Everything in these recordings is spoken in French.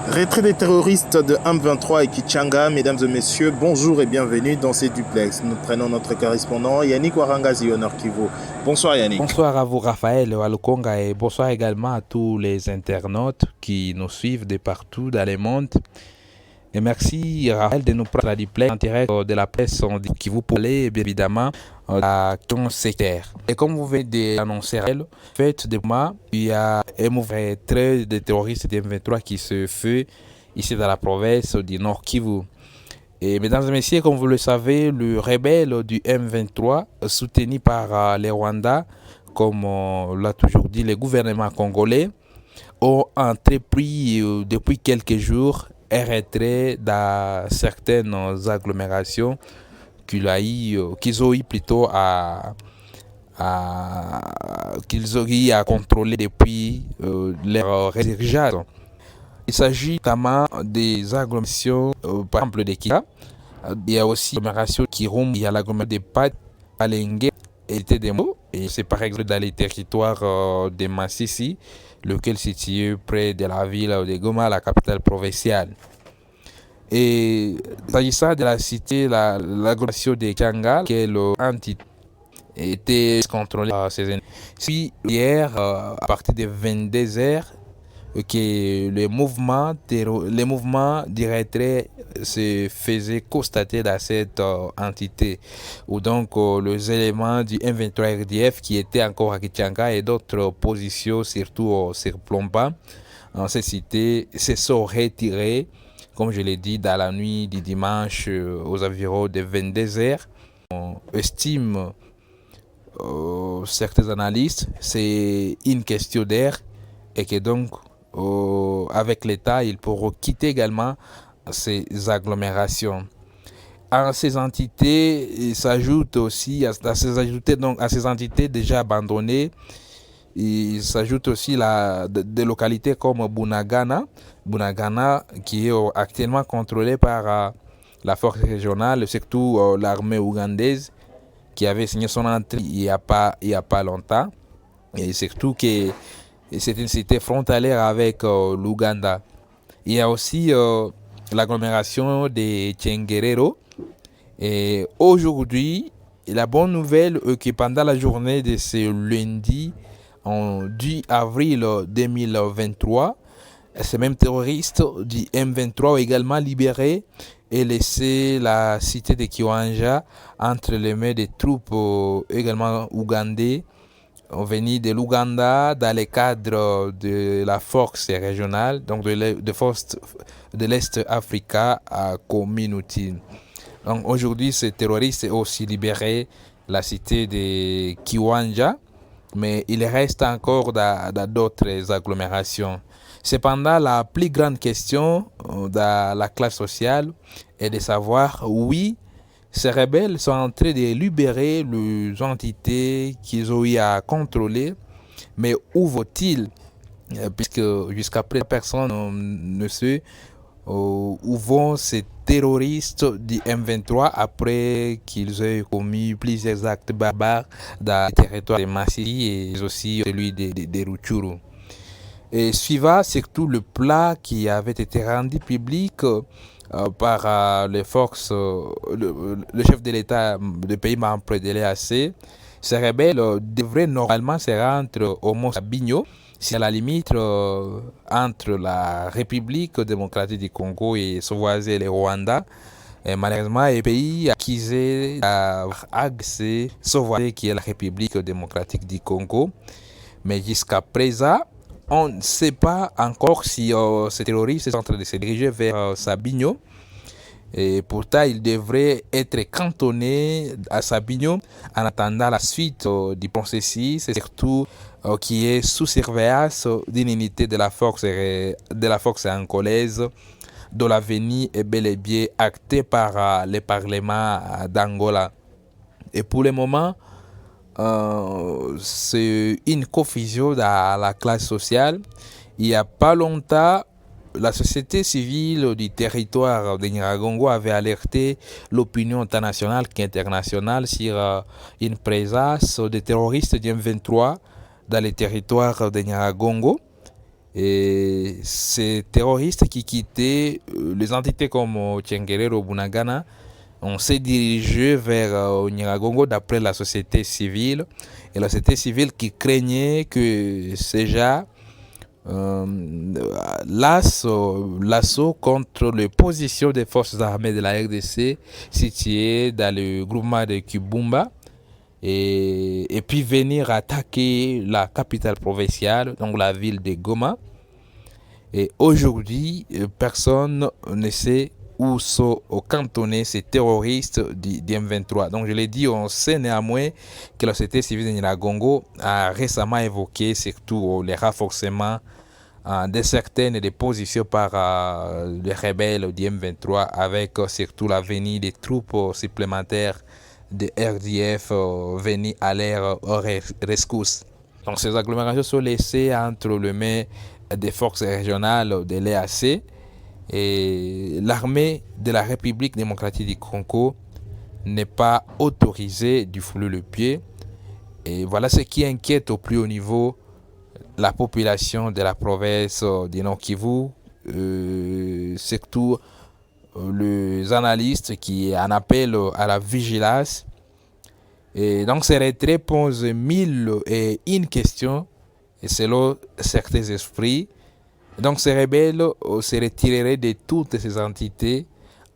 Retrait des terroristes de M23 et Kichanga, mesdames et messieurs, bonjour et bienvenue dans ces duplex. Nous prenons notre correspondant Yannick Warangazi au Nord Kivu. Bonsoir Yannick. Bonsoir à vous Raphaël Walukonga et bonsoir également à tous les internautes qui nous suivent de partout dans le monde. Et merci Raphaël de nous prendre la duplex en direct de la presse qui vous parlait bien évidemment à ton secteur. Et comme vous venez d'annoncer, fait de moi, il y a un mauvais trait de terroristes de M23 qui se fait ici dans la province du Nord Kivu. Et mesdames et messieurs, comme vous le savez, le rebelle du M23, soutenu par les Rwandais, comme l'a toujours dit le gouvernement congolais, ont entrepris depuis quelques jours un retrait dans certaines agglomérations qu'ils ont eu plutôt qu'ils ont eu à contrôler depuis leur résurgence. Il s'agit notamment des agglomérations, par exemple de Kika. Il y a aussi l'agglomération Kirum, il y a l'agglomération de Pat, Alenge et Tedemo. Et c'est par exemple dans les territoires de Massissi, lequel est situé près de la ville de Goma, la capitale provinciale. Et s'agissant de la cité, l'agglomération de Kanga, qui est l'entité était contrôlée par ces ennemis. Puis hier, à partir de 22h, que les mouvements du retrait se faisaient constater dans cette entité, où donc les éléments du M23 RDF qui étaient encore à Kichanga et d'autres positions, surtout sur Plomba, en cette cité, se sont retirés, comme je l'ai dit, dans la nuit du dimanche aux environs de 22h. On estime, certains analystes, c'est une question d'air et que donc avec l'État, ils pourront quitter également ces agglomérations. À ces entités, il s'ajoute aussi à ces entités déjà abandonnées, il s'ajoute aussi des localités comme Bunagana, qui est actuellement contrôlée par la force régionale, surtout l'armée ougandaise, qui avait signé son entrée il y a pas longtemps, et surtout que c'est une cité frontalière avec l'Ouganda. Il y a aussi l'agglomération de Tchenguerero. Et aujourd'hui, la bonne nouvelle est que pendant la journée de ce lundi, en 10 avril 2023, ces mêmes terroristes du M23 ont également libéré et laissé la cité de Kiwanja entre les mains des troupes également ougandais venus de l'Ouganda dans le cadre de la force régionale, donc de force de l'Est Africa à Community. Donc aujourd'hui, ces terroristes ont aussi libéré la cité de Kiwanja, mais il reste encore dans d'autres agglomérations. Cependant, la plus grande question dans la classe sociale est de savoir, oui, ces rebelles sont en train de libérer les entités qu'ils ont eu à contrôler, mais où vont-ils? Puisque jusqu'à présent, personne ne sait où vont ces terroristes du M23 après qu'ils aient commis plusieurs actes barbares dans le territoire de Massili et aussi celui de Rutshuru. Et suivant surtout le plat qui avait été rendu public par les forces, le chef de l'État de pays membres de l'EAC, ces rebelles devraient normalement se rendre au Mont Sabinyo, c'est à la limite entre la République démocratique du Congo et son voisin le Rwanda. Et malheureusement, le pays accusé d'avoir agressé son voisin qui est la République démocratique du Congo. Mais jusqu'à présent, on ne sait pas encore si ces terroristes sont en train de se diriger vers Sabinyo. Et pourtant, ils devraient être cantonnés à Sabinyo en attendant la suite du processus, et surtout qui est sous surveillance d'une unité de la force angolaise, dont l'avenir est bel et bien acté par le Parlement d'Angola. Et pour le moment, c'est une confusion dans la classe sociale. Il n'y a pas longtemps, la société civile du territoire de Nyiragongo avait alerté l'opinion internationale qu'internationale sur une présence de terroristes du M23 dans les territoires de Nyiragongo. Et ces terroristes qui quittaient les entités comme Tchenguerero, Bunagana, on s'est dirigé vers Nyiragongo d'après la société civile. Et la société civile qui craignait que CEJA l'assaut contre les positions des forces armées de la RDC situées dans le groupement de Kibumba et puis venir attaquer la capitale provinciale, donc la ville de Goma. Et aujourd'hui, personne ne sait où sont cantonnés ces terroristes du M23. Donc je l'ai dit, on sait néanmoins que la société civile de Nyiragongo a récemment évoqué surtout les renforcements de certaines des positions par les rebelles du M23 avec surtout la venue des troupes supplémentaires de RDF venues à leur rescousse. Donc ces agglomérations sont laissées entre les mains des forces régionales de l'EAC et l'armée de la République démocratique du Congo n'est pas autorisée d'y fouler le pied. Et voilà ce qui inquiète au plus haut niveau la population de la province du Nord Kivu, surtout les analystes qui en appellent à la vigilance. Et donc ces retraits posent mille et une questions, et selon certains esprits. Donc ces rebelles se retireraient de toutes ces entités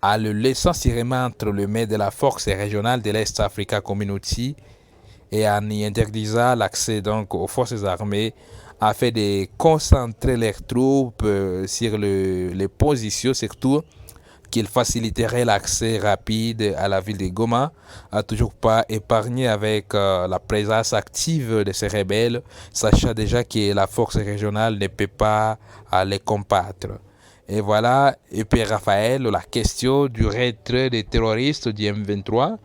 en le laissant seulement entre les mains de la force régionale de l'Est Africa Community et en y interdisant l'accès donc aux forces armées afin de concentrer leurs troupes sur les positions, surtout qu'il faciliterait l'accès rapide à la ville de Goma, a toujours pas épargné avec la présence active de ces rebelles, sachant déjà que la force régionale ne peut pas les combattre. Et voilà, et puis Raphaël, la question du retrait des terroristes du M23,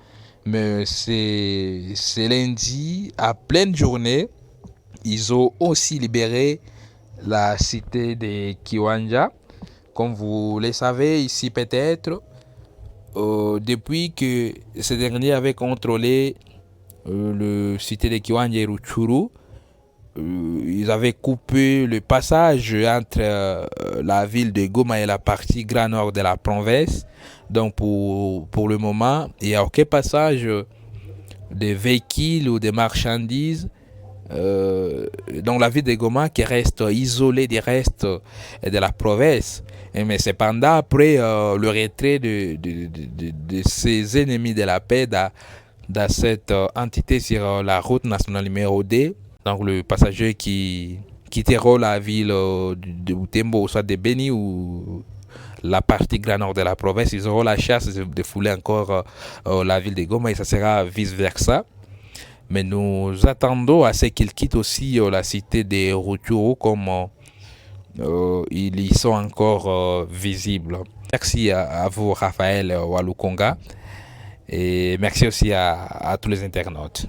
mais c'est lundi, à pleine journée, ils ont aussi libéré la cité de Kiwanja. Comme vous le savez ici peut-être, depuis que ces derniers avaient contrôlé le cité de Kiwanja et Rutshuru, ils avaient coupé le passage entre la ville de Goma et la partie grand nord de la province. Donc pour le moment, il n'y a aucun passage de véhicules ou de marchandises dans la ville de Goma qui reste isolée des restes de la province. Mais cependant, après le retrait de ces ennemis de la paix dans cette entité sur la route nationale numéro 2, donc le passager qui quitteront la ville de Butembo, soit de Beni ou la partie grand nord de la province, ils auront la chance de fouler encore la ville de Goma et ça sera vice-versa. Mais nous attendons à ce qu'ils quittent aussi la cité de Rutshuru comme ils y sont encore visibles. Merci à vous, Raphaël Walukonga, et merci aussi à tous les internautes.